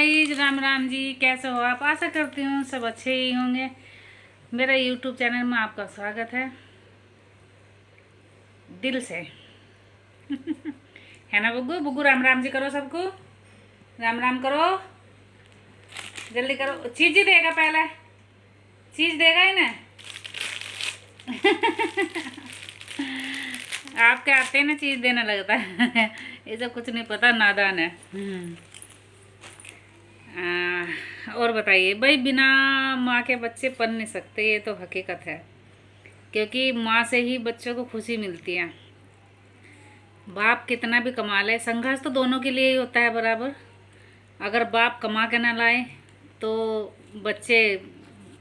Guys, Ram Ram ji. कैसे हो आप? आशा करती हूँ सब अच्छे ही होंगे। मेरा यूट्यूब चैनल में आपका स्वागत है दिल से। है ना बुग्गू? बुग्गू राम राम जी करो सबको। राम राम करो, जल्दी करो। चीज ही देगा, पहले चीज देगा ही ना। आपके आते हैं ना चीज देने लगता है। ये सब कुछ नहीं पता, नादान है। और बताइए भाई, बिना माँ के बच्चे पल नहीं सकते, ये तो हकीकत है। क्योंकि माँ से ही बच्चों को खुशी मिलती है। बाप कितना भी कमा ले, संघर्ष तो दोनों के लिए ही होता है बराबर। अगर बाप कमा के ना लाए तो बच्चे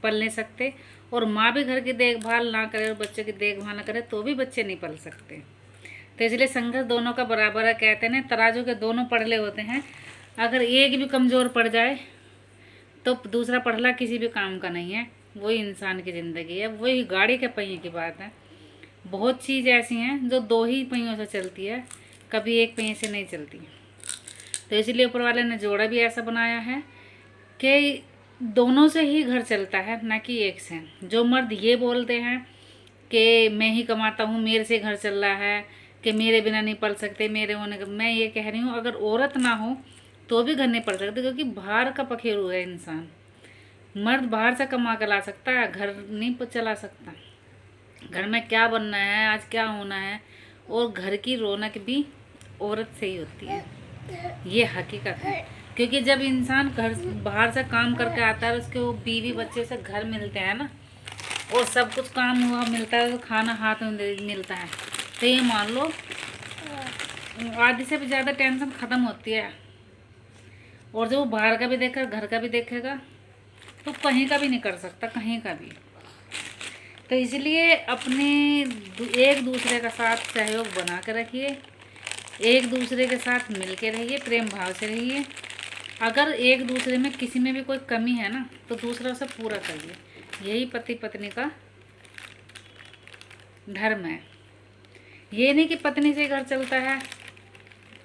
पल नहीं सकते, और माँ भी घर की देखभाल ना करे और बच्चों की देखभाल ना करे तो भी बच्चे नहीं पल सकते। तो इसलिए संघर्ष दोनों का बराबर है। कहते हैं ना, तराजू के दोनों पड़ले होते हैं। अगर एक भी कमज़ोर पड़ जाए तो दूसरा पड़ला किसी भी काम का नहीं है। वही इंसान की ज़िंदगी है, वही गाड़ी के पहिए की बात है। बहुत चीज़ ऐसी हैं जो दो ही पहियों से चलती है, कभी एक पहिए से नहीं चलती। तो इसलिए ऊपर वाले ने जोड़ा भी ऐसा बनाया है कि दोनों से ही घर चलता है, ना कि एक से। जो मर्द ये बोलते हैं कि मैं ही कमाता हूँ, मेरे से घर चल रहा है, कि मेरे बिना नहीं पल सकते, मेरे होने का, मैं ये कह रही हूँ अगर औरत ना हो तो भी घर नहीं पल सकते। क्योंकि बाहर का पखेरु है इंसान। मर्द बाहर से कमा कर ला सकता है, घर नहीं चला सकता। घर में क्या बनना है, आज क्या होना है, और घर की रौनक भी औरत से ही होती है। ये हकीकत है। क्योंकि जब इंसान घर बाहर से काम करके आता है, उसके वो बीवी बच्चे से घर मिलते हैं ना, और सब कुछ काम हुआ मिलता है, तो खाना हाथ में मिलता है, तो ये मान लो आधी से भी ज़्यादा टेंशन ख़त्म होती है। और जब वो बाहर का भी देखेगा, घर का भी देखेगा, तो कहीं का भी नहीं कर सकता, कहीं का भी। तो इसलिए अपने एक दूसरे का साथ सहयोग बना कर रखिए, एक दूसरे के साथ मिल के रहिए, प्रेम भाव से रहिए। अगर एक दूसरे में किसी में भी कोई कमी है ना, तो दूसरा उसे पूरा करिए। यही पति पत्नी का धर्म है। ये नहीं कि पत्नी से घर चलता है,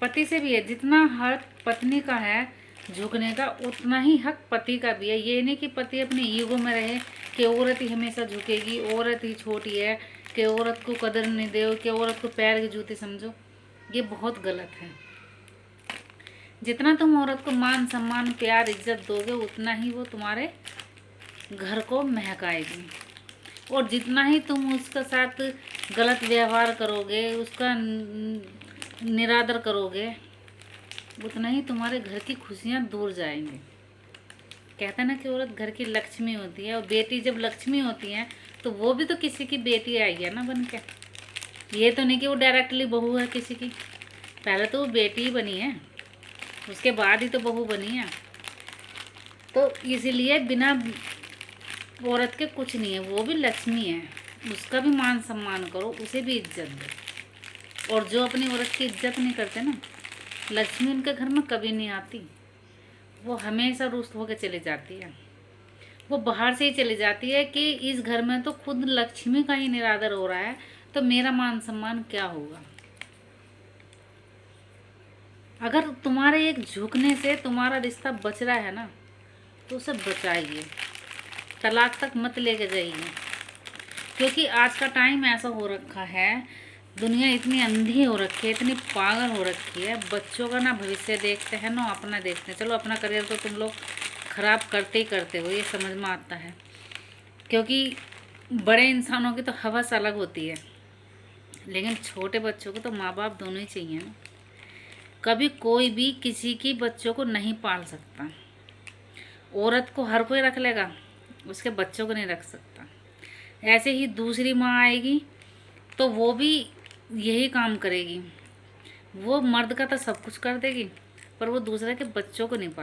पति से भी है। जितना हक पत्नी का है झुकने का, उतना ही हक पति का भी है। ये नहीं कि पति अपने ईगो में रहे कि औरत ही हमेशा झुकेगी, औरत ही छोटी है, कि औरत को कदर नहीं दो, कि औरत को पैर की जूती समझो। ये बहुत गलत है। जितना तुम औरत को मान सम्मान प्यार इज्जत दोगे, उतना ही वो तुम्हारे घर को महकाएगी। और जितना ही तुम उसके साथ गलत व्यवहार करोगे, उसका निरादर करोगे, उतना ही तुम्हारे घर की खुशियाँ दूर जाएंगी। कहते हैं ना कि औरत घर की लक्ष्मी होती है, और बेटी जब लक्ष्मी होती है तो वो भी तो किसी की बेटी आई है ना बन के। ये तो नहीं कि वो डायरेक्टली बहू है किसी की। पहले तो वो बेटी ही बनी है, उसके बाद ही तो बहू बनी है। तो इसीलिए बिना औरत के कुछ नहीं है, वो भी लक्ष्मी है। उसका भी मान सम्मान करो, उसे भी इज्जत दो। और जो अपनी औरत की इज्जत नहीं करते ना, लक्ष्मी उनके घर में कभी नहीं आती। वो हमेशा रुष्ट होकर चली जाती है। वो बाहर से ही चली जाती है कि इस घर में तो खुद लक्ष्मी का ही निरादर हो रहा है, तो मेरा मान सम्मान क्या होगा। अगर तुम्हारे एक झुकने से तुम्हारा रिश्ता बच रहा है ना, तो उसे बचाइए, तलाक तक मत लेके जाइए। क्योंकि आज का टाइम ऐसा हो रखा है, दुनिया इतनी अंधी हो रखी है, इतनी पागल हो रखी है। बच्चों का ना भविष्य देखते हैं ना अपना देखते हैं। चलो अपना करियर तो तुम लोग खराब करते ही करते हो, ये समझ में आता है। क्योंकि बड़े इंसानों की तो हवस अलग होती है, लेकिन छोटे बच्चों को तो माँ बाप दोनों ही चाहिए ना। कभी कोई भी किसी की बच्चों को नहीं पाल सकता। औरत को हर कोई रख लेगा, उसके बच्चों को नहीं रख सकता। ऐसे ही दूसरी माँ आएगी तो वो भी यही काम करेगी। वो मर्द का तो सब कुछ कर देगी, पर वो दूसरे के बच्चों को नहीं पाल